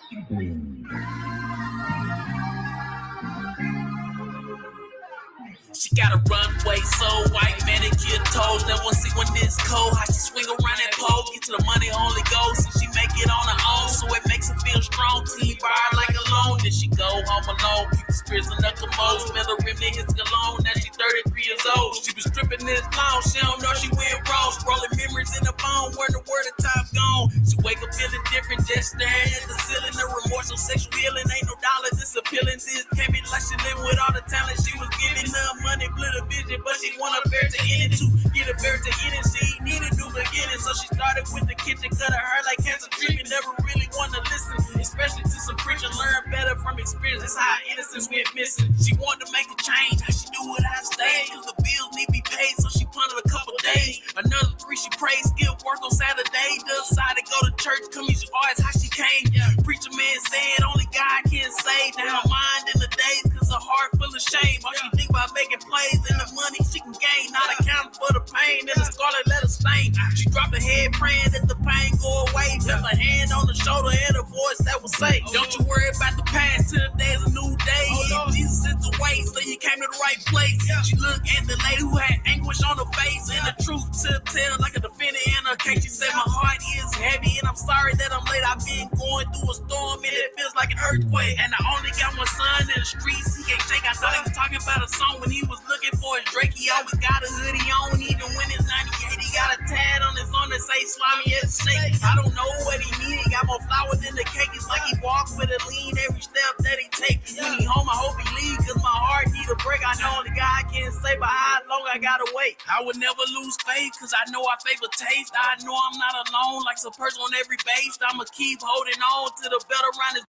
She got a runway so white, manicure toes. Never see when this cold. How she swing around that pole, get to the money only goes. And she make it on her own, so it makes her feel strong. Team ride like alone, then she go home alone. Keep the spirits in the commode. Smell the rim that hits cologne. Now she 33 years old. She was stripping this long, she don't know she went wrong. Scrolling memories in the phone, where the word of top gone. She wake up feeling different, just staring at the ceiling. The remorse of sexual healing, ain't no dollar disappealing. This came in like she lived with all the talent she was giving up. Money, split a vision, but she want a fair to end it to get a fair to end it. She needed new beginning, so she started with the kitchen, cut her hair like cancer treatment. Never really want to listen, especially to some preaching. Learn better from experience. That's how innocence went missing. She wanted to make a change. How she do it, I stayed, cause the bills need to be paid, so she punted a couple days. Another 3 she prayed, still work on Saturday. Decided to go to church, come use your arts, how she came. Preacher man said only God can save. Now her mind in the days, cause her heart full of shame. All she think about making plays and the money she can gain, not accounting for the pain and the scarlet letter stain. She dropped her head praying that the pain go away. Felt her hand on the shoulder and a voice that would say, don't you worry about the past, till the day's a new day. Jesus is the way, so you came to the right place. She looked at the lady who had anguish on her face and the truth to tell like a defendant in her case. She said, my heart is heavy and I'm sorry that I'm late. I've been going through a storm and it feels like an earthquake. And I only got one son in the streets, he can't shake. I thought he was talking about a song when he was looking for his Drake. He always got a hoodie on, even when it's 98. He got a tad on his arm that say slimy as a snake. I don't know what he need. He got more flowers than the cake. It's like he walks with a lean every step that he takes. When he home, I hope he leave, cause my heart need a break. I know only God can say, but how long I gotta wait. I would never lose faith, cause I know I favor taste. I know I'm not alone, like some person on every base. I'ma keep holding on to the belt around his.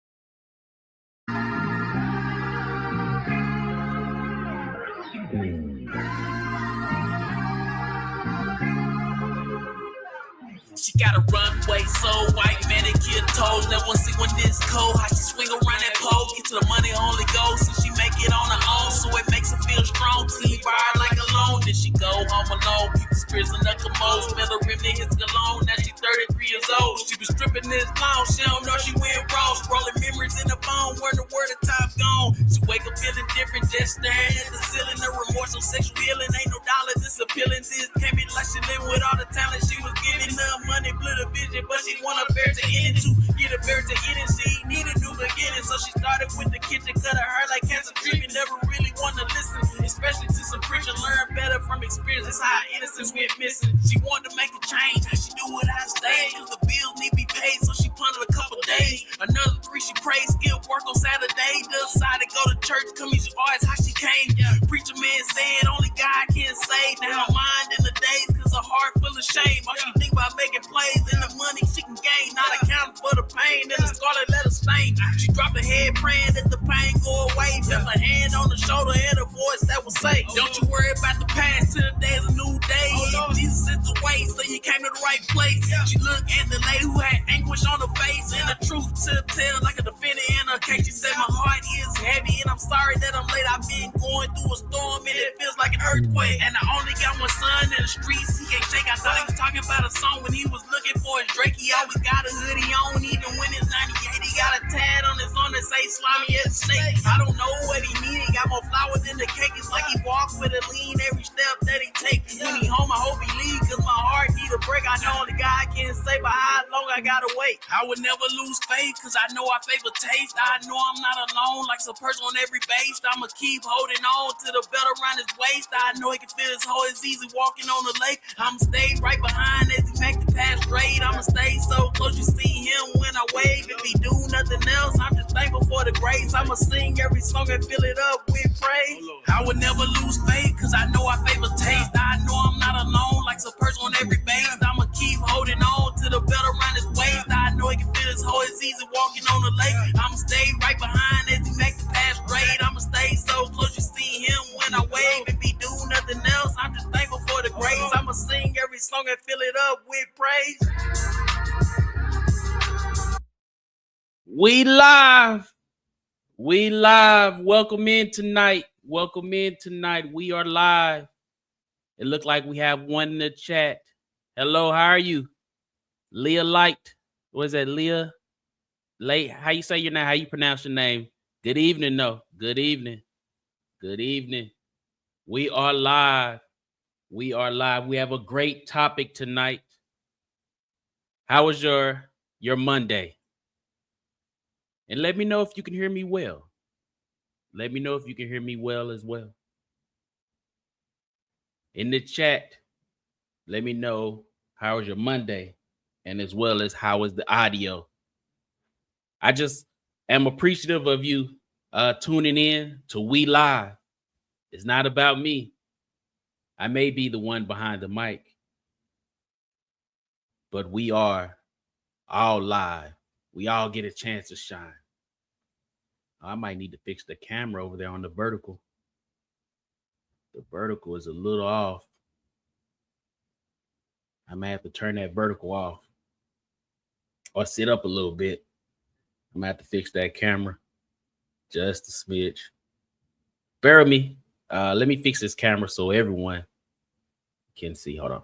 She got a runway so white, manicure toes. Never see when this cold. How she swing around that pole, get to the money only goes. And she make it on her own, so it makes her feel strong. Team ride like alone, then she go home alone. Keep the spirits in the commode. Smell the rim that hits cologne. Now she 33 years old. She was stripping this long, she don't know she went wrong. Scrolling memories in the phone, where the word of top gone. She wake up feeling different, just staring at the ceiling. The remorse of sexual healing, ain't no dollar disappealing. This came in like she lived with all the talent she was giving up. Money, split a vision, but she want a fair to end it to get a fair to end it. She needed new beginning, so she started with the kitchen, cut her hair like cancer treatment. Never really want to listen, especially to some preaching. Learn better from experience. That's how innocence went missing. She wanted to make a change. How she do it, I stayed, cause the bills need to be paid, so she punted a couple days. Another 3 she prayed, still work on Saturday. Decided to go to church, come use your arts, how she came. Preacher man said only God can save. Now her mind in the days, cause her heart full of shame. All she think about making plays and the money she can gain, not accounting for the pain and the scarlet letter stain. She dropped her head praying that the pain go away. Felt her hand on the shoulder and a voice that would say, don't you worry about the past, till the day's a new day. Jesus is the way, so you came to the right place. She looked at the lady who had anguish on her face and the truth to tell like a defendant in her case. She said, my heart is heavy and I'm sorry that I'm late. I've been going through a storm and it feels like an earthquake. And I only got one son in the streets, he can't shake. I thought he was talking about a song when he was looking for his Drake. He always got a hoodie on, even when it's 98. He got a tad on his arm that say slimy as a snake. I don't know what he need. He got more flowers than the cake. It's like he walks with a lean every step that he takes. When he home, I hope he leave, cause my heart need a break. I know only God can say, but how long I gotta wait. I would never lose faith, cause I know I favor taste. I know I'm not alone, like some person on every base. I'ma keep holding on to the belt around his waist. I know he can feel his hoe, it's easy walking on the lake. I'ma stay right behind as he make the path straight. I'ma stay so close, you see him when I wave. If he do nothing else, I'm just thankful for the grace. I'ma sing every song and fill it up with praise. I would never lose faith, cause I know I favor taste. I know I'm not alone, like some person on every base. I'ma keep holding on to the belt around his waist. I know he can feel his hoe, it's easy walking on the lake. I'ma stay right behind as he make the path straight. I'ma stay so close, you see him when I wave. If he do nothing else, I'm just thankful for the grace. I'ma sing every song and fill it up with praise. We live. We live. Welcome in tonight. Welcome in tonight. We are live. It looked like we have one in the chat. Hello, how are you? Leah Light. What is that, Leah? late. How you say your name? How you pronounce your name? Good evening, no. Good evening. Good evening. We are live. We are live. We have a great topic tonight. How was your Monday? And let me know if you can hear me well. Let me know if you can hear me well as well. In the chat, let me know how was your Monday, and as well as how was the audio. I just am appreciative of you tuning in to We Live. It's not about me. I may be the one behind the mic, but we are all live. We all get a chance to shine. I might need to fix the camera over there on the vertical. The vertical is a little off. I may have to turn that vertical off or sit up a little bit. I'm gonna have to fix that camera just a smidge. Bear with me. Let me fix this camera so everyone can see. Hold on.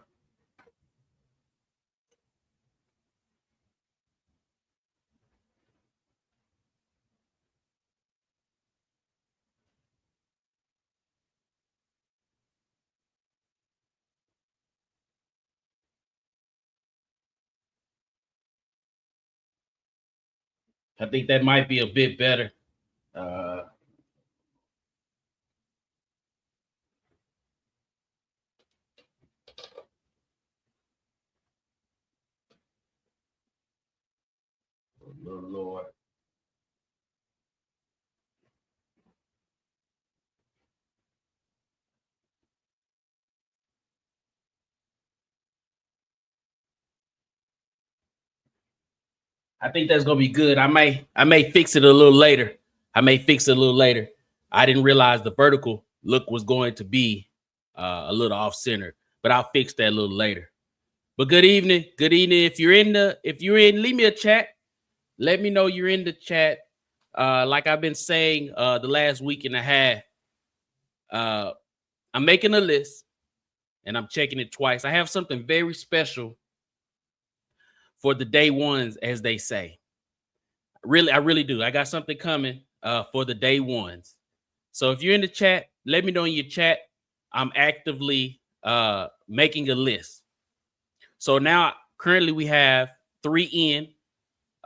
I think that might be a bit better. Lord. I think that's gonna be good. I may fix it a little later. I didn't realize the vertical look was going to be a little off center, but I'll fix that a little later. But good evening. Good evening. If you're in, leave me a chat. Let me know you're in the chat. Like I've been saying the last week and a half, I'm making a list and I'm checking it twice. I have something very special for the day ones, as they say. I really do. I got something coming for the day ones. So if you're in the chat, let me know in your chat. I'm actively making a list. So now currently we have 3 in.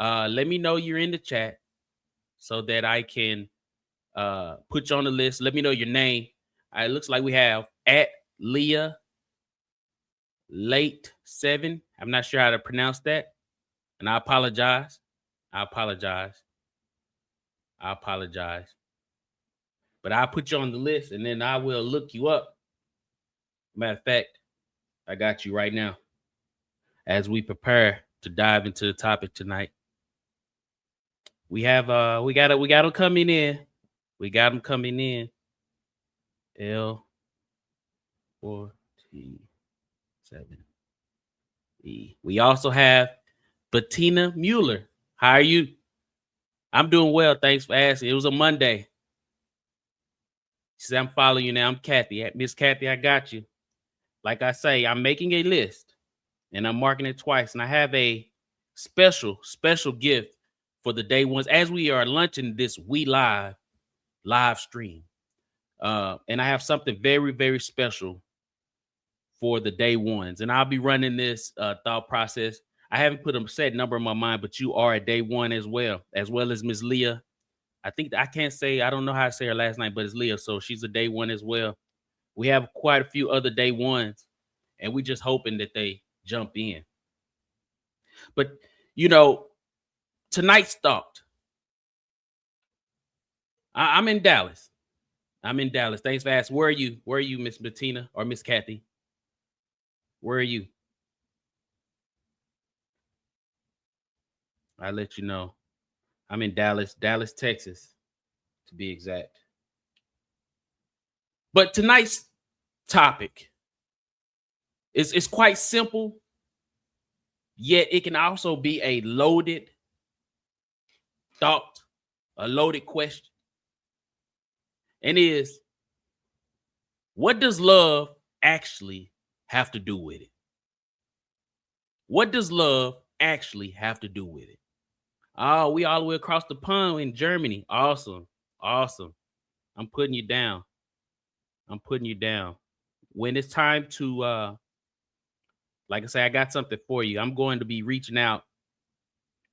Let me know you're in the chat so that I can put you on the list. Let me know your name. It looks like we have at Leah Late 7. I'm not sure how to pronounce that. And I apologize. But I'll put you on the list and then I will look you up. Matter of fact, I got you right now as we prepare to dive into the topic tonight. We got them coming in. L4T7E. We also have Bettina Mueller. How are you? I'm doing well. Thanks for asking. It was a Monday. She said, I'm following you now. I'm Kathy. Miss Kathy, I got you. Like I say, I'm making a list and I'm marking it twice. And I have a special gift for the day ones as we are launching this We Live stream. And I have something very, very special for the day ones. And I'll be running this thought process. I haven't put a set number in my mind, but you are a day one as well as Miss Leah. I think I don't know how to say her last name, but it's Leah. So she's a day one as well. We have quite a few other day ones, and we're just hoping that they jump in. But, tonight's thought. I'm in Dallas. Thanks for asking. Where are you, Miss Bettina or Miss Kathy? Where are you? I'll let you know. I'm in Dallas, Texas, to be exact. But tonight's topic is quite simple, yet it can also be a loaded thought, a loaded question. And is, what does love actually have to do with it? What does love actually have to do with it? Oh, we all the way across the pond in Germany. Awesome. Awesome. I'm putting you down. I'm putting you down. When it's time to like I say, I got something for you. I'm going to be reaching out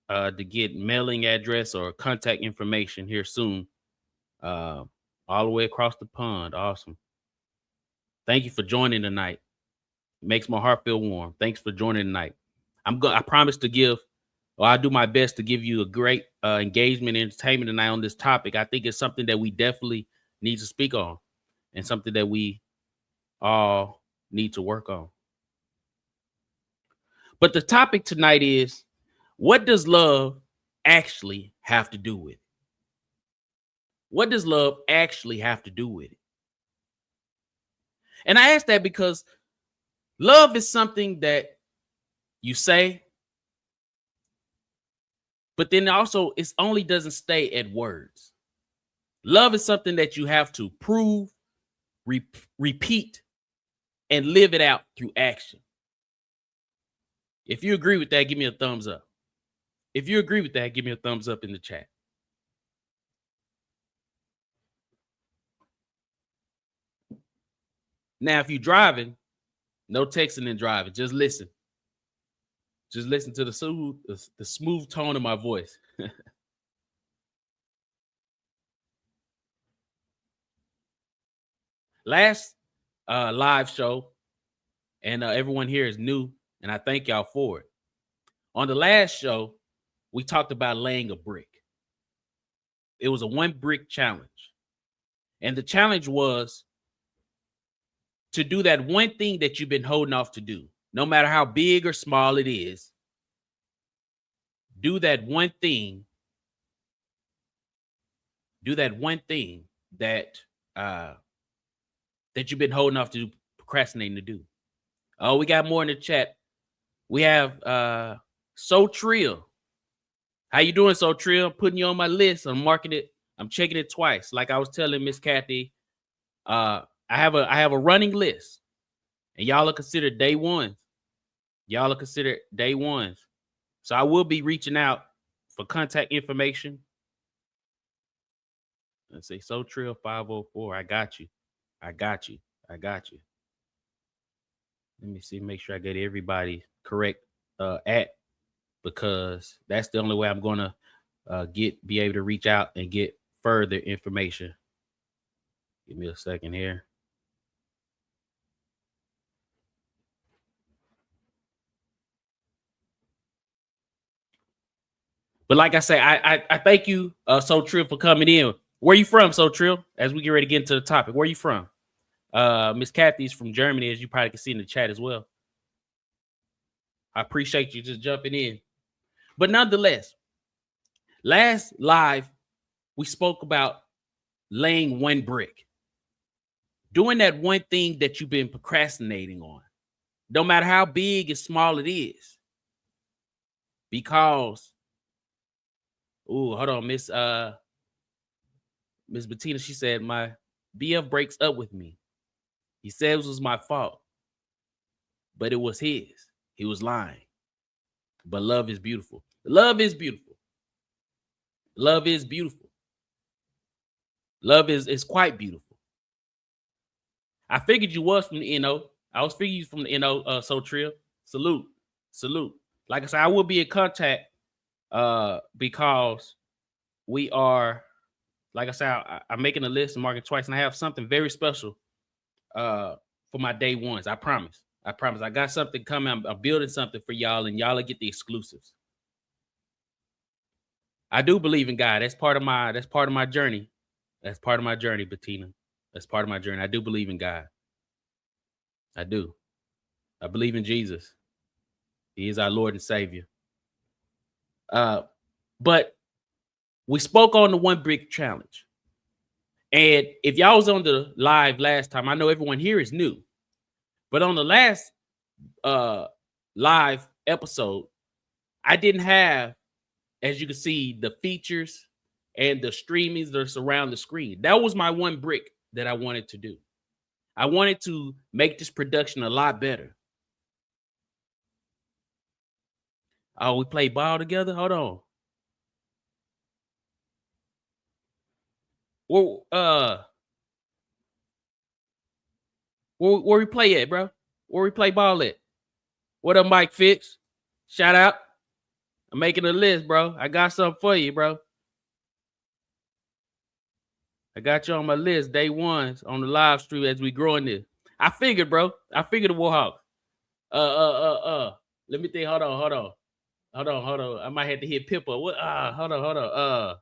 to get mailing address or contact information here soon. Uh, all the way across the pond. Awesome. Thank you for joining tonight. Makes my heart feel warm. Thanks for joining tonight. I promise to give, or I do my best to give you a great engagement and entertainment tonight on this topic. I think it's something that we definitely need to speak on and something that we all need to work on. But the topic tonight is, what does love actually have to do with it? What does love actually have to do with it? And I ask that because love is something that you say, but then also it only doesn't stay at words. Love is something that you have to prove, repeat, and live it out through action. If you agree with that, give me a thumbs up. If you agree with that, give me a thumbs up in the chat. Now, if you're driving, no texting and driving. Just listen. Just listen to the smooth tone of my voice. Last live show, and everyone here is new, and I thank y'all for it. On the last show, we talked about laying a brick. It was a 1 brick challenge. And the challenge was to do that one thing that you've been holding off to do. No matter how big or small it is, do that one thing. Do that one thing that that you've been holding off to do, procrastinating to do. Oh, we got more in the chat. We have So Trill. How you doing, So Trill? Putting you on my list. I'm marking it. I'm checking it twice. Like I was telling Miss Kathy, I have a running list, and y'all are considered day ones. Y'all are considered day ones. So I will be reaching out for contact information. Let's see, So Trill 504. I got you. I got you. I got you. Let me see. Make sure I get everybody correct at, because that's the only way I'm gonna be able to reach out and get further information. Give me a second here. But like I say, I thank you, So Trill, for coming in. Where you from, So Trill? As we get ready to get into the topic, where you from? Miss Kathy's from Germany, as you probably can see in the chat as well. I appreciate you just jumping in. But nonetheless, last live, we spoke about laying 1 brick. Doing that one thing that you've been procrastinating on. No matter how big and small it is. Because, hold on, Miss Bettina, she said, my BF breaks up with me. He said it was my fault, but it was his. He was lying. But love is beautiful. Love is beautiful. Love is beautiful. Love is quite beautiful. I figured you was from the NO. I was figuring you from the NO, So Trill. Salute. Salute. Like I said, I will be in contact because we are, like I said, I'm making a list and marking twice, and I have something very special for my day ones. I promise. I promise. I got something coming. I'm building something for y'all, and y'all will get the exclusives. I do believe in God. That's part of my journey. That's part of my journey, Bettina. That's part of my journey. I do believe in God. I do. I believe in Jesus. He is our Lord and Savior. But we spoke on the 1 brick challenge. And if y'all was on the live last time, I know everyone here is new. But on the last live episode, I didn't have, as you can see, the features and the streamings that surround the screen. That was my 1 brick that I wanted to do. I wanted to make this production a lot better. Oh, we play ball together? Hold on. Well, where we play at, bro? Where we play ball at? What up, Mike Fitz? Shout out. I'm making a list, bro. I got something for you, bro. I got you on my list, day ones on the live stream as we growing this. I figured, bro. I figured the Warhawks. Let me think. Hold on. I might have to hit Pippa. What? Hold on.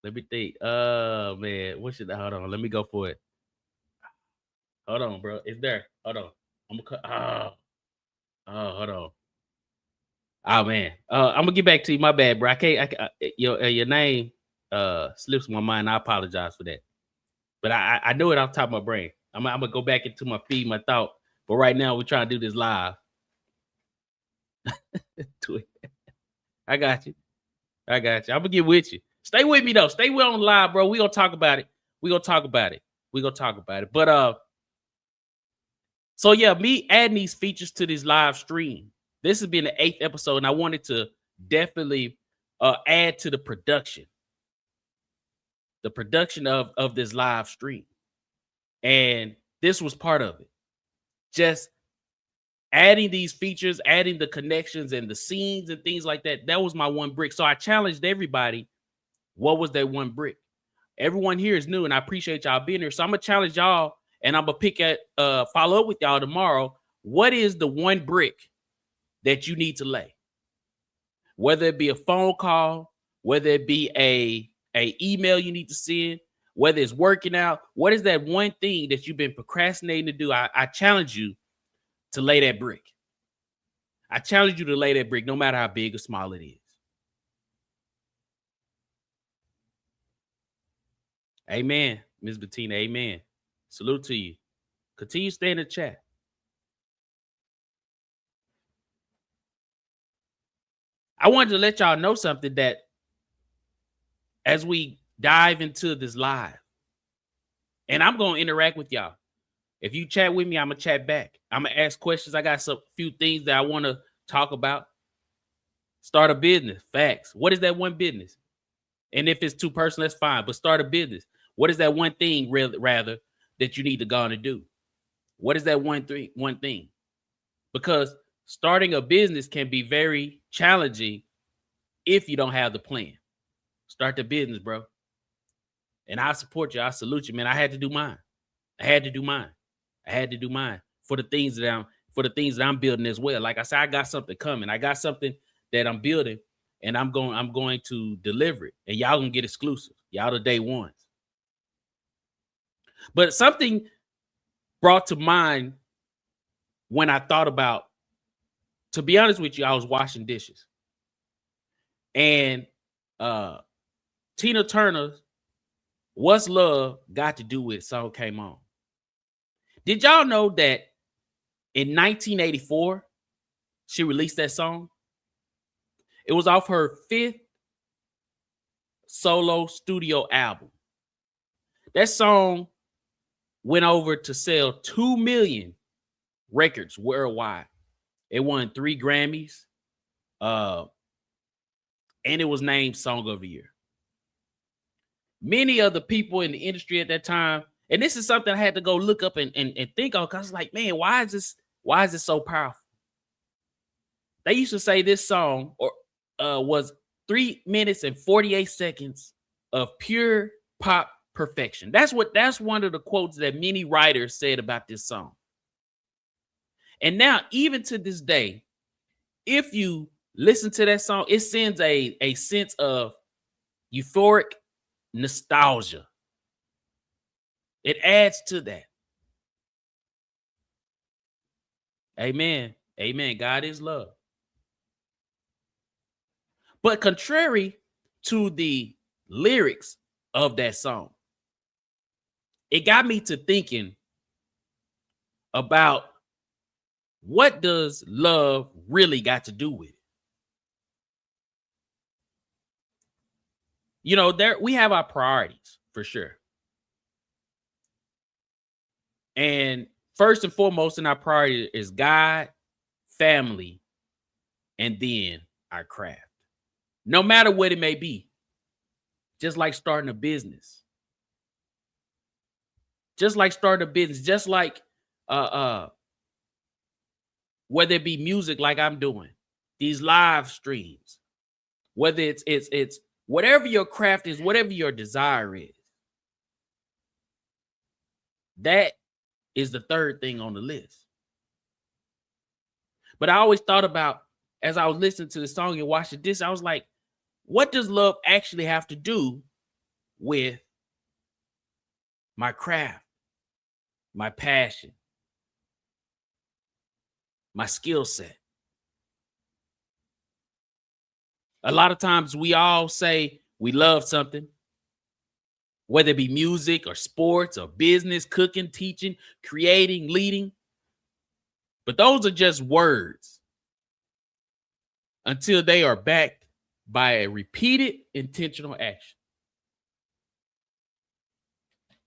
Let me think. Man, what should I? Hold on. Let me go for it. Hold on, bro. It's there. Hold on. I'm gonna cut. Hold on. Oh man. I'm gonna get back to you. My bad, bro. I can't. Your name slips my mind. I apologize for that. But I know it off the top of my brain. I'm gonna go back into my feed, my thought. But right now we're trying to do this live. I got you. I'm gonna get with you. Stay with me though. Stay with on live, bro. We gonna talk about it. But so yeah, me adding these features to this live stream. This has been the 8th episode, and I wanted to definitely add to the production of this live stream. And this was part of it. Just adding these features, adding the connections and the scenes and things like that. That was my one brick. So I challenged everybody. What was that one brick? Everyone here is new, and I appreciate y'all being here. So I'm gonna challenge y'all, and I'm gonna follow up with y'all tomorrow. What is the one brick that you need to lay? Whether it be a phone call, whether it be a email you need to send, whether it's working out, what is that one thing that you've been procrastinating to do? I challenge you to lay that brick. I challenge you to lay that brick, no matter how big or small it is. Amen, Ms. Bettina. Amen. Salute to you. Continue to stay in the chat. I wanted to let y'all know something, that as we dive into this live, and I'm going to interact with y'all. If you chat with me, I'm going to chat back. I'm going to ask questions. I got some few things that I want to talk about. Start a business. Facts. What is that one business? And if it's 2 person, that's fine. But start a business. What is that one thing, rather, that you need to go on and do? What is that one thing? Because starting a business can be very challenging if you don't have the plan. Start the business, bro. And I support you. I salute you, man. I had to do mine. For the things that I'm building as well. Like I said, I got something coming. I got something that I'm building, and I'm going to deliver it. And y'all gonna get exclusive. Y'all the day ones. But something brought to mind when I thought about, to be honest with you, I was washing dishes. And Tina Turner's What's Love Got to Do With It song came on. Did y'all know that in 1984, she released that song? It was off her 5th solo studio album. That song went over to sell 2 million records worldwide. It won 3 Grammys. And it was named Song of the Year. Many of the people in the industry at that time, and this is something I had to go look up and think on, because I was like, man, why is this so powerful? They used to say this song was 3 minutes and 48 seconds of pure pop perfection. That's one of the quotes that many writers said about this song. And now, even to this day, if you listen to that song, it sends a sense of euphoric nostalgia. It adds to that. Amen. Amen. God is love. But contrary to the lyrics of that song, it got me to thinking about, what does love really got to do with it? You know, we have our priorities for sure. And first and foremost in our priority is God, family, and then our craft. No matter what it may be. just like starting a business. Just like starting a business, just like whether it be music like I'm doing, these live streams, whether it's whatever your craft is, whatever your desire is. That is the third thing on the list. But I always thought about, as I was listening to the song and watching this, I was like, what does love actually have to do with my craft, my passion, my skill set? A lot of times we all say we love something, whether it be music or sports or business, cooking, teaching, creating, leading. But those are just words until they are backed by a repeated intentional action.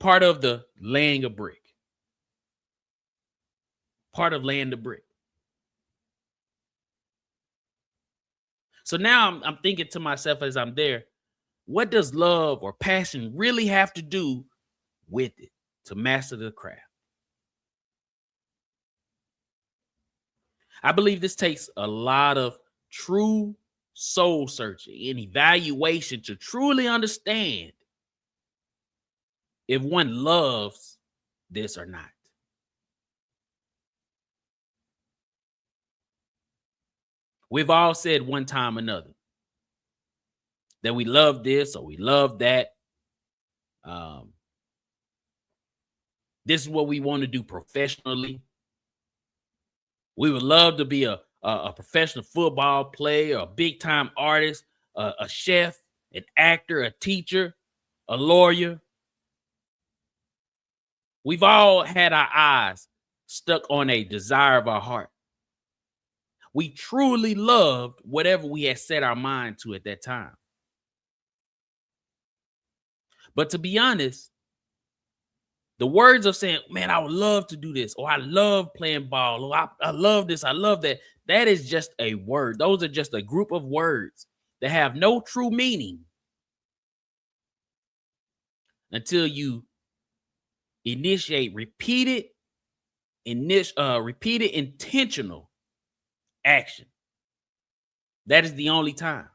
Part of the laying a brick. Part of laying the brick. So now I'm thinking to myself as I'm there, what does love or passion really have to do with it to master the craft? I believe this takes a lot of true soul searching and evaluation to truly understand if one loves this or not. We've all said one time or another that we love this or we love that. This is what we want to do professionally. We would love to be a professional football player, a big time artist, a chef, an actor, a teacher, a lawyer. We've all had our eyes stuck on a desire of our heart. We truly loved whatever we had set our mind to at that time. But to be honest, the words of saying, man, I would love to do this, or I love playing ball, or I love this, I love that, that is just a word. Those are just a group of words that have no true meaning until you initiate repeated intentional action. That is the only time.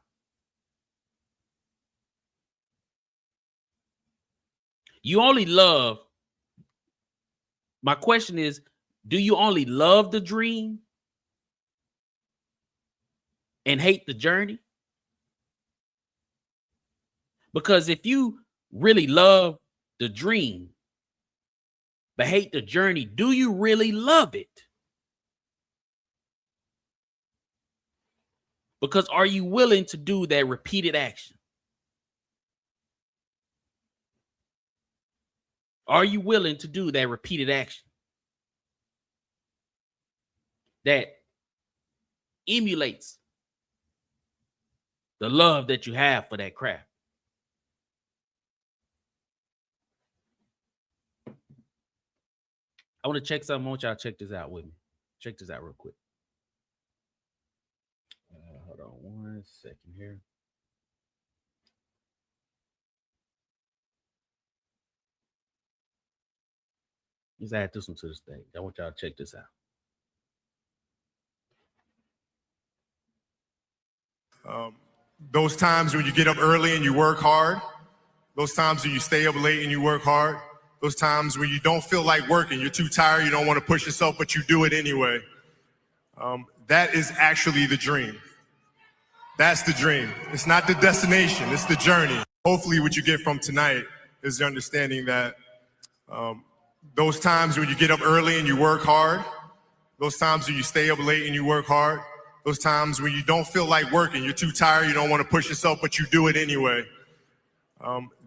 You only love. My question is, do you only love the dream and hate the journey? Because if you really love the dream but hate the journey, do you really love it? Because are you willing to do that repeated action? Are you willing to do that repeated action that emulates the love that you have for that craft? I want to check something. I want y'all to check this out with me. Check this out real quick. Hold on 1 second here. Let's add this one to the stage. I want y'all to check this out. Those times when you get up early and you work hard, those times when you stay up late and you work hard, those times when you don't feel like working, you're too tired, you don't want to push yourself, but you do it anyway. That is actually the dream. That's the dream. It's not the destination, it's the journey. Hopefully what you get from tonight is the understanding that those times when you get up early and you work hard, those times when you stay up late and you work hard, those times when you don't feel like working, you're too tired, you don't want to push yourself, but you do it anyway.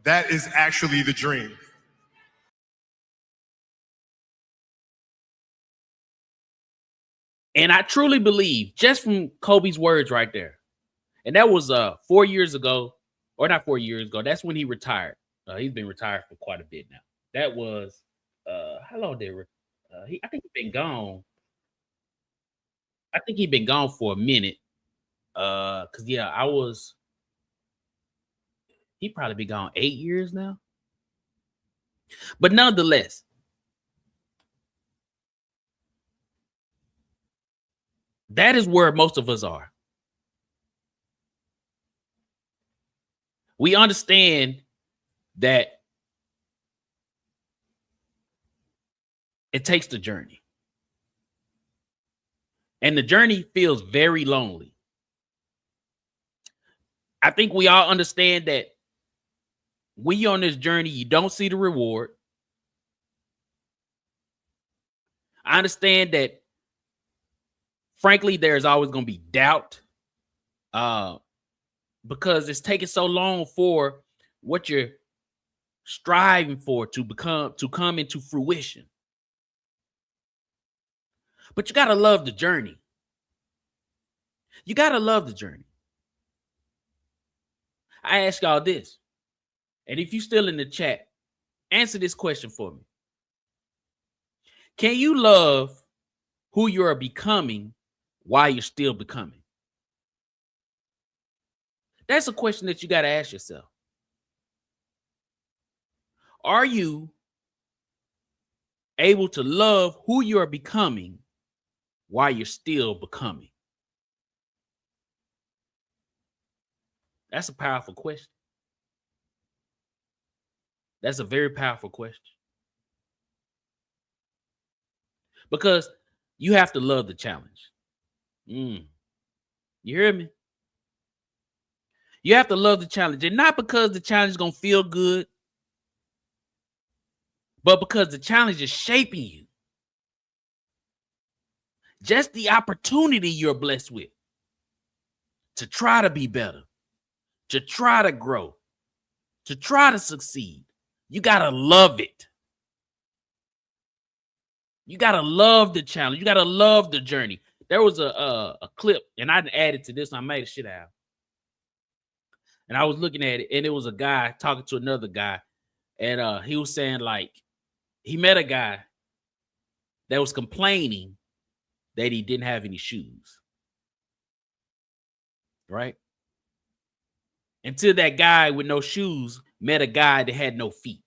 That is actually the dream. And I truly believe, just from Kobe's words right there, and that was 4 years ago, or not 4 years ago, that's when he retired. He's been retired for quite a bit now. That was, how long did I think he's been gone. I think he'd been gone for a minute. Cause yeah, He probably been gone 8 years now. But nonetheless, that is where most of us are. We understand that it takes the journey. And the journey feels very lonely. I think we all understand that when you're on this journey, you don't see the reward. I understand that, frankly, there's always going to be doubt because it's taking so long for what you're striving for to come into fruition. But you got to love the journey. You got to love the journey. I ask y'all this, and if you're still in the chat, answer this question for me. Can you love who you are becoming while you're still becoming? That's a question that you got to ask yourself. Are you able to love who you are becoming while you're still becoming? That's a powerful question. That's a very powerful question. Because you have to love the challenge. You hear me? You have to love the challenge. And not because the challenge is going to feel good, but because the challenge is shaping you. Just the opportunity you're blessed with to try to be better, to try to grow, to try to succeed. You got to love it. You got to love the challenge. You got to love the journey. There was a clip, and I added to this. And I made a shit out. And I was looking at it, and it was a guy talking to another guy. And he was saying, like, he met a guy that was complaining that he didn't have any shoes. Right? Until that guy with no shoes met a guy that had no feet.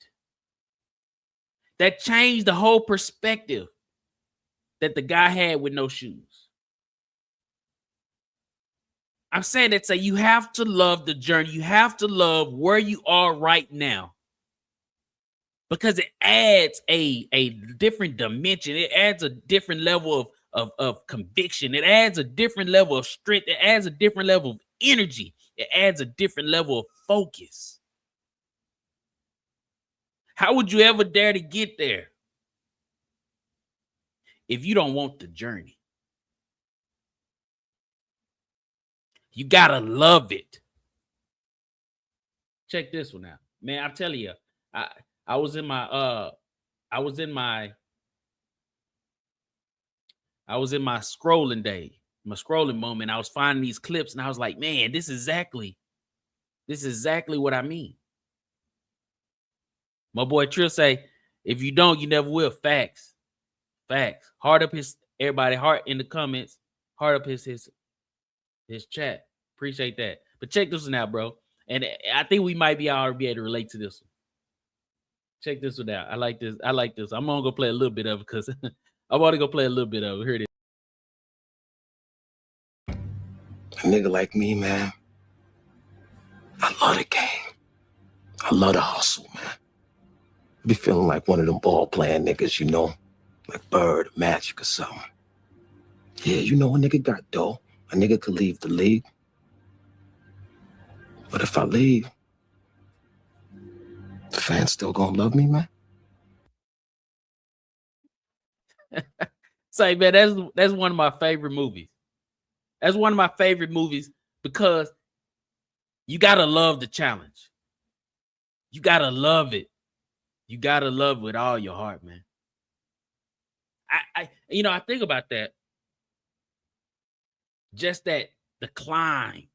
That changed the whole perspective that the guy had with no shoes. I'm saying that you have to love the journey. You have to love where you are right now. Because it adds a different dimension. It adds a different level of conviction. It adds a different level of strength. It adds a different level of energy. It adds a different level of focus. How would you ever dare to get there if you don't want the journey? You gotta love it. Check this one out, man. I'm telling you, I was in my scrolling day, my scrolling moment. I was finding these clips, and I was like, man, this is exactly what I mean. My boy Trill say, if you don't, you never will. Facts. Facts. Heart up everybody, heart in the comments. Heart up his chat. Appreciate that. But check this one out, bro. And I think we might be able to relate to this one. Check this one out. I like this. I'm gonna go play a little bit of it because I want to go play a little bit of it. Here it is. A nigga like me, man, I love the game. I love the hustle, man. I be feeling like one of them ball playing niggas, you know, like Bird, Magic or something. Yeah, you know, a nigga got dough. A nigga could leave the league. But if I leave, the fans still gonna love me, man. Say, man, that's one of my favorite movies. That's one of my favorite movies because you gotta love the challenge. You gotta love it. You gotta love it with all your heart, man. I think about that. Just that the climb.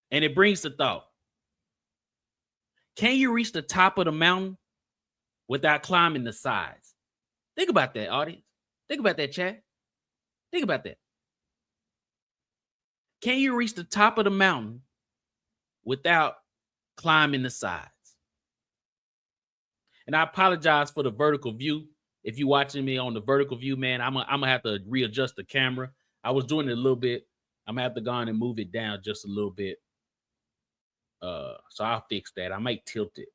And it brings the thought. Can you reach the top of the mountain without climbing the sides? Think about that, audience. Think about that, chat. Think about that. Can you reach the top of the mountain without climbing the sides. And I apologize for the vertical view. If you're watching me on the vertical view, man, I'm gonna have to readjust the camera. I was doing it a little bit. I'm gonna have to go on and move it down just a little bit. So I'll fix that. I might tilt it.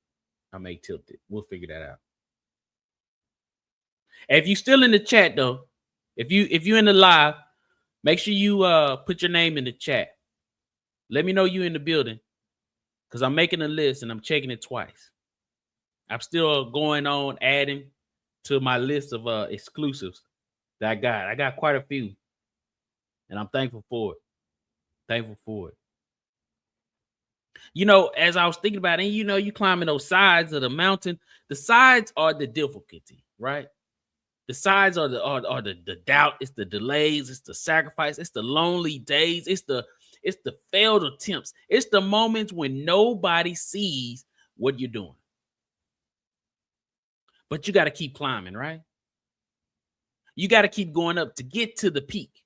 We'll figure that out. And if you're still in the chat though, if you're in the live, make sure you put your name in the chat. Let me know you in the building, because I'm making a list and I'm checking it twice. I'm still going on adding to my list of exclusives that I got. I got quite a few, and I'm thankful for it. You know, as I was thinking about it, and you know, you climbing those sides of the mountain. The sides are the difficulty, right? The sides are the doubt. It's the delays. It's the sacrifice. It's the lonely days. It's the failed attempts. It's the moments when nobody sees what you're doing. But you got to keep climbing, right? You got to keep going up to get to the peak.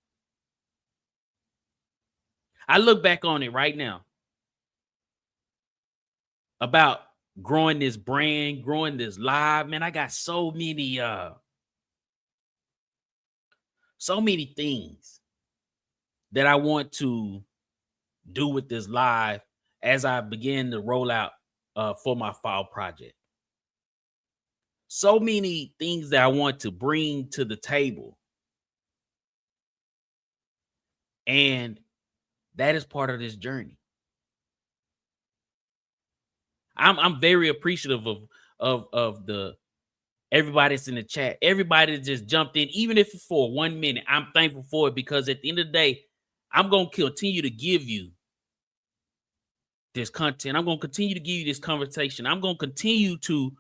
I look back on it right now about growing this brand, growing this live. Man, I got so many things that I want to do with this live as I begin to roll out for my fall project. So many things that I want to bring to the table. And that is part of this journey. I'm very appreciative of the everybody that's in the chat, everybody that just jumped in, even if it's for 1 minute. I'm thankful for it, because at the end of the day, I'm going to continue to give you this content. I'm going to continue to give you this conversation. I'm going to continue to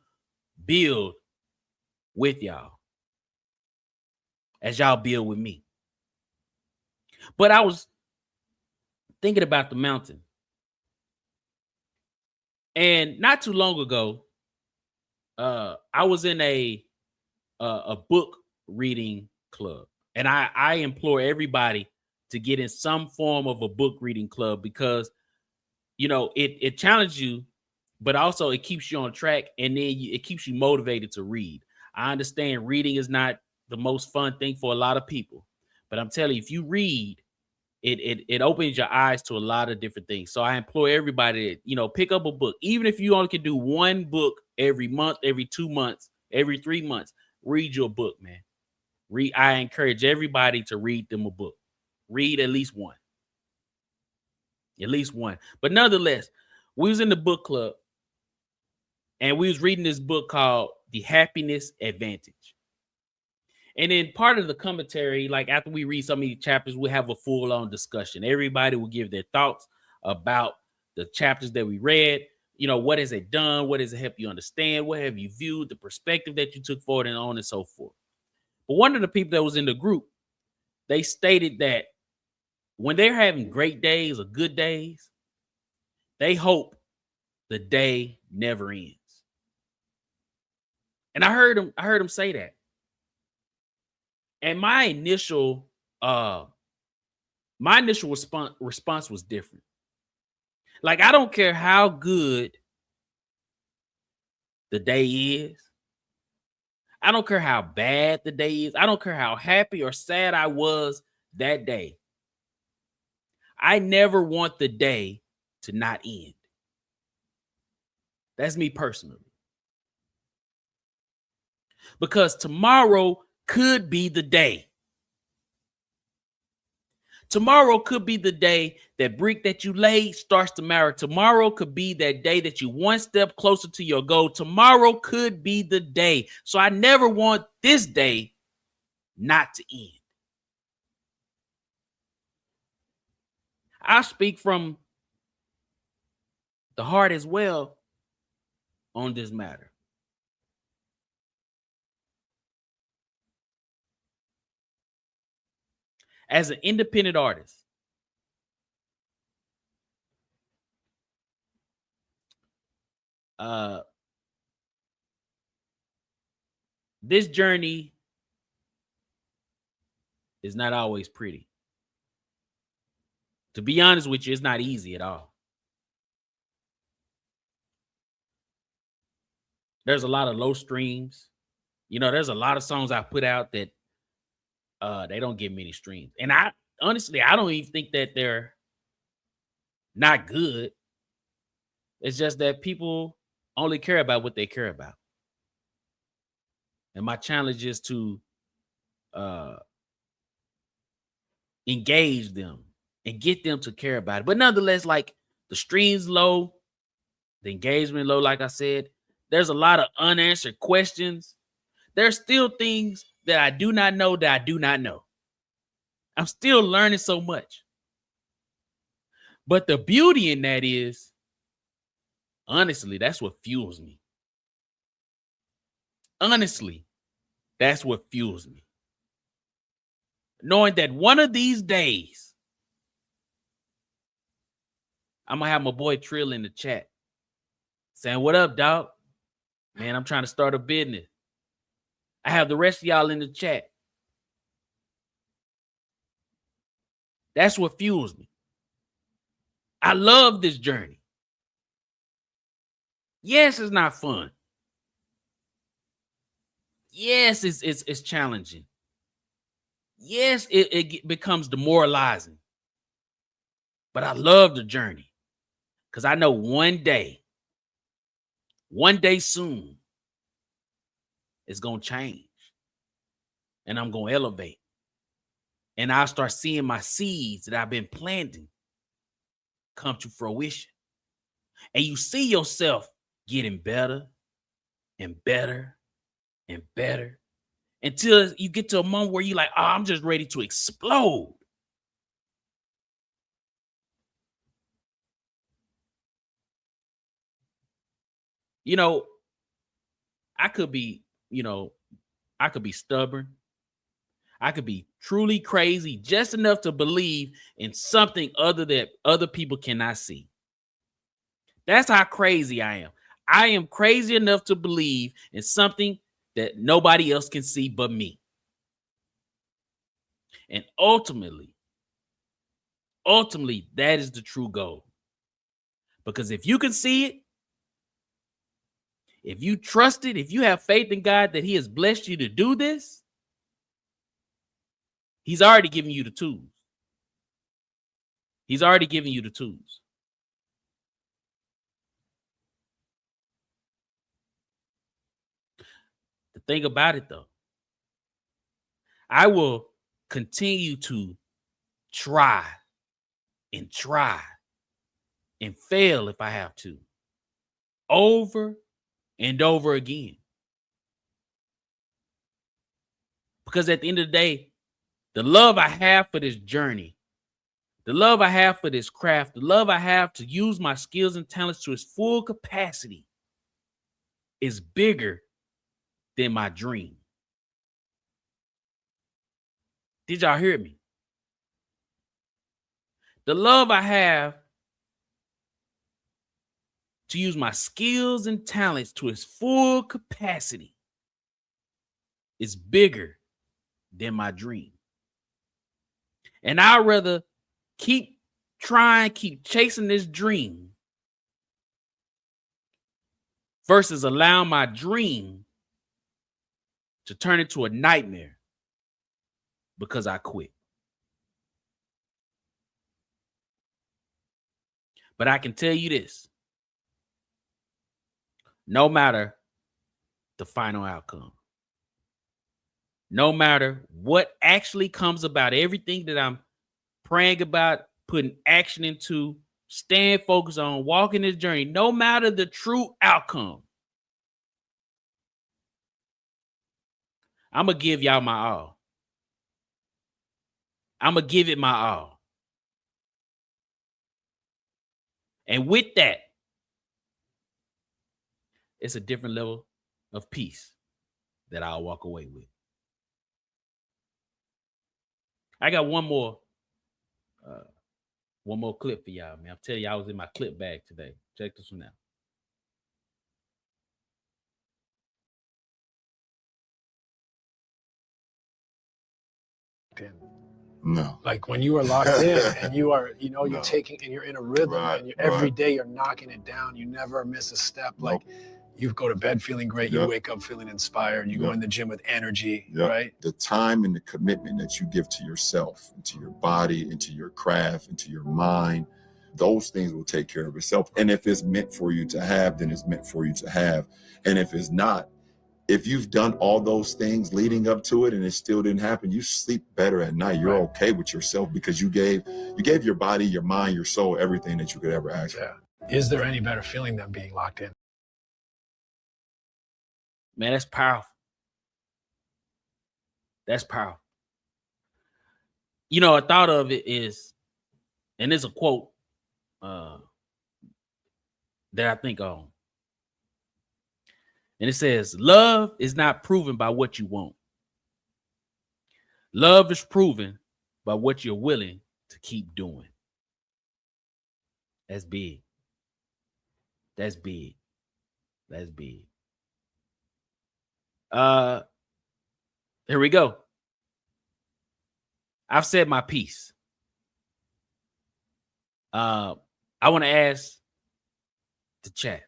build with y'all as y'all build with me. But I was thinking about the mountain. And not too long ago, I was in a book reading club, and I implore everybody to get in some form of a book reading club, because you know it challenges you, but also it keeps you on track, and then it keeps you motivated to read. I understand reading is not the most fun thing for a lot of people, but I'm telling you, if you read, it opens your eyes to a lot of different things. So I implore everybody to, you know, pick up a book. Even if you only can do one book every month, every 2 months, every 3 months, read your book, man. I encourage everybody to read them a book. Read at least one. At least one. But nonetheless, we was in the book club, and we was reading this book called The Happiness Advantage. And then part of the commentary, like after we read some of these chapters, we'll have a full-on discussion. Everybody will give their thoughts about the chapters that we read. You know, what has it done? What does it help you understand? What have you viewed? The perspective that you took forward, and on and so forth. But one of the people that was in the group, they stated that when they're having great days or good days, they hope the day never ends. And I heard him say that. And my initial response was different. Like, I don't care how good the day is. I don't care how bad the day is. I don't care how happy or sad I was that day. I never want the day to not end. That's me personally. Because tomorrow could be the day. Tomorrow could be the day that brick that you laid starts to matter. Tomorrow could be that day that you one step closer to your goal. Tomorrow could be the day. So I never want this day not to end. I speak from the heart as well on this matter. As an independent artist, this journey is not always pretty. To be honest with you, it's not easy at all. There's a lot of low streams. You know, there's a lot of songs I put out that they don't get many streams. And I honestly, I don't even think that they're not good. It's just that people only care about what they care about. And my challenge is to engage them and get them to care about it. But nonetheless, like the streams low, the engagement low, like I said, there's a lot of unanswered questions. There's still things that I do not know that I do not know. I'm still learning so much. But the beauty in that is, honestly, that's what fuels me. Honestly, that's what fuels me. Knowing that one of these days, I'm going to have my boy Trill in the chat saying, what up, dog? Man, I'm trying to start a business. I have the rest of y'all in the chat. That's what fuels me. I love this journey. Yes, it's not fun. Yes, it's challenging. Yes, it becomes demoralizing. But I love the journey because I know one day soon, it's going to change. And I'm going to elevate. And I'll start seeing my seeds that I've been planting come to fruition. And you see yourself getting better and better and better until you get to a moment where you're like, oh, I'm just ready to explode. You know, I could be stubborn. I could be truly crazy, just enough to believe in something other that other people cannot see. That's how crazy I am. I am crazy enough to believe in something that nobody else can see but me. And ultimately, that is the true goal. Because if you can see it, if you trust it, if you have faith in God that he has blessed you to do this, he's already given you the tools. He's already given you the tools. The thing about it, though, I will continue to try and fail if I have to, over and over again. Because at the end of the day, the love I have for this journey, the love I have for this craft, the love I have to use my skills and talents to its full capacity is bigger than my dream. Did y'all hear me? The love I have to use my skills and talents to its full capacity is bigger than my dream. And I'd rather keep chasing this dream versus allowing my dream to turn into a nightmare because I quit. But I can tell you this. No matter the final outcome, no matter what actually comes about, everything that I'm praying about, putting action into, staying focused on, walking this journey, no matter the true outcome, I'm going to give y'all my all. I'm going to give it my all. And with that, it's a different level of peace that I'll walk away with. I got one more clip for y'all, man. I'm telling you, I was in my clip bag today. Check this one out. No. Like when you are locked in and you are, you're taking and you're in a rhythm Right, and every day you're knocking it down. You never miss a step. Like, You go to bed feeling great. You Yep. wake up feeling inspired. You go Yep. in the gym with energy, Yep. right? The time and the commitment that you give to yourself, into your body, into your craft, into your mind, those things will take care of itself. And if it's meant for you to have, then it's meant for you to have. And if it's not, if you've done all those things leading up to it and it still didn't happen, you sleep better at night. You're okay with yourself because you gave your body, your mind, your soul, everything that you could ever ask for. Is there any better feeling than being locked in? Man, that's powerful. That's powerful. You know, a thought of it is, and there's a quote that I think on. And it says, love is not proven by what you want. Love is proven by what you're willing to keep doing. That's big. That's big. That's big. Here we go. I've said my piece. I want to ask the chat.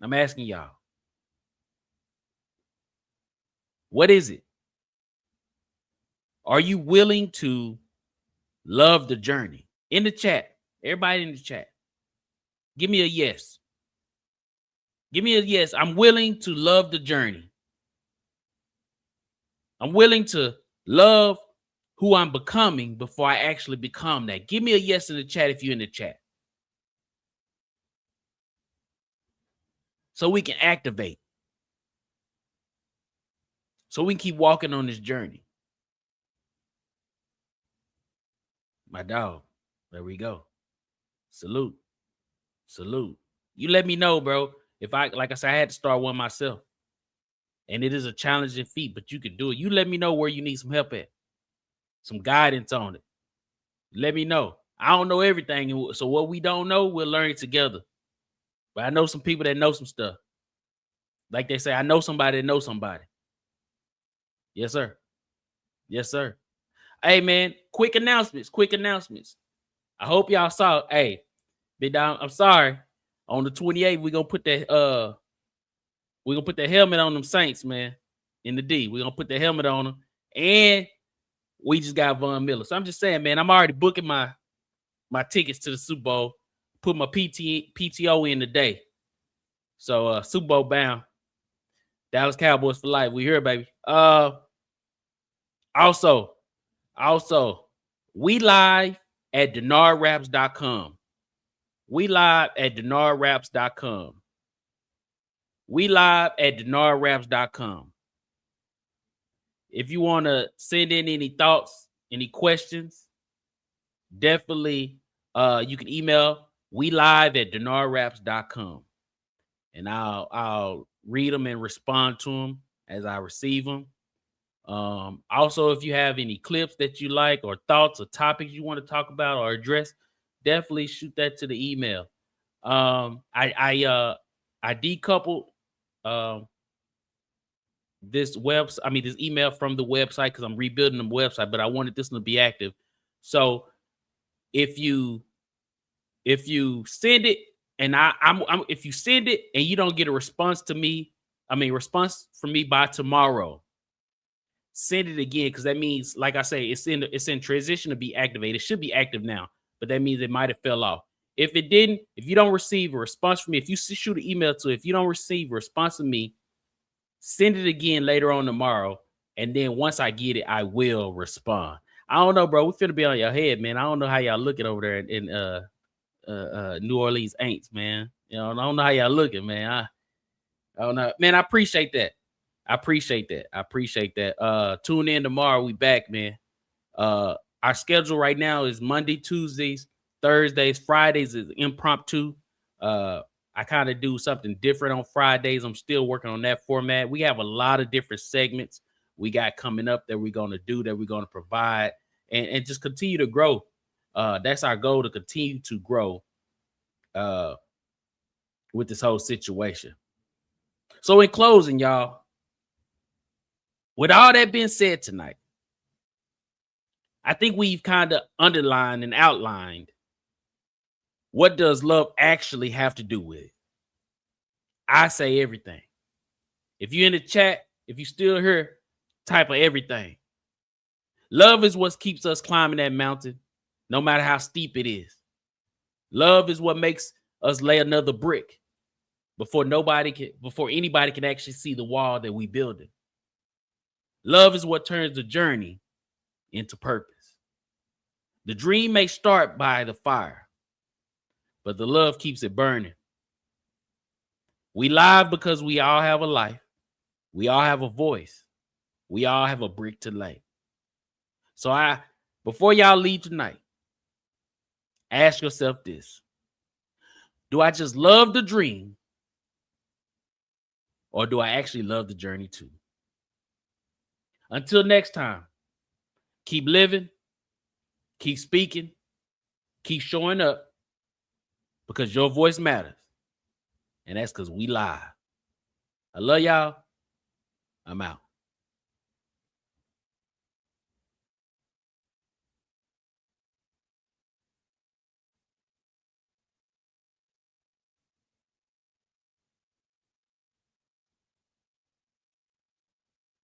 I'm asking y'all. What is it? Are you willing to love the journey? In the chat, everybody in the chat, give me a yes. Give me a yes. I'm willing to love the journey. I'm willing to love who I'm becoming before I actually become that. Give me a yes in the chat if you're in the chat. So we can activate. So we can keep walking on this journey. My dog. There we go. Salute. Salute. You let me know, bro. If like I said, I had to start one myself. And it is a challenging feat, but you can do it. You let me know where you need some help at. Some guidance on it. Let me know. I don't know everything. So what we don't know, we'll learn it together. But I know some people that know some stuff. Like they say, I know somebody that knows somebody. Yes, sir. Yes, sir. Hey, man, quick announcements. I hope y'all saw. Hey, Big Dom, I'm sorry. On the 28th, we're gonna put that helmet on them Saints, man. In the D. We're gonna put the helmet on them. And we just got Von Miller. So I'm just saying, man, I'm already booking my tickets to the Super Bowl. Put my PTO in today. So Super Bowl bound. Dallas Cowboys for life. We here, baby. Also, we live at DenardRaps.com. We live at DenardRaps.com. We live at DenardRaps.com. If you want to send in any thoughts, any questions, definitely you can email we live at DenardRaps.com. And I'll read them and respond to them as I receive them. Also, if you have any clips that you like or thoughts or topics you want to talk about or address, definitely shoot that to the email. I decoupled this email from the website because I'm rebuilding the website, but I wanted this one to be active. So if you send it and if you send it and you don't get a response from me by tomorrow, send it again, because that means, like I say, it's in transition to be activated. It should be active now, but that means it might have fell off. If you don't receive a response from me, if you shoot an email to, if you don't receive a response from me, send it again later on tomorrow, and then once I get it, I will respond. I don't know, bro. We finna be on your head, man. I don't know how y'all looking over there in New Orleans Aints, man. You know, I don't know how y'all looking, man. I don't know, man. I appreciate that. Tune in tomorrow. We back, man. Our schedule right now is Monday, Tuesdays, Thursdays, Fridays is impromptu. I kind of do something different on Fridays. I'm still working on that format. We have a lot of different segments we got coming up that we're going to do, that we're going to provide, and just continue to grow. That's our goal, to continue to grow with this whole situation. So in closing, y'all, with all that being said tonight, I think we've kind of underlined and outlined what does love actually have to do with it. I say everything. If you're in the chat, if you still here, type of everything. Love is what keeps us climbing that mountain, no matter how steep it is. Love is what makes us lay another brick before anybody can actually see the wall that we building. Love is what turns the journey into purpose. The dream may start by the fire, but the love keeps it burning. We live because we all have a life. We all have a voice. We all have a brick to lay. So before y'all leave tonight, ask yourself this. Do I just love the dream, or do I actually love the journey too? Until next time, keep living, keep speaking, keep showing up, because your voice matters. And that's because we live. I love y'all. I'm out.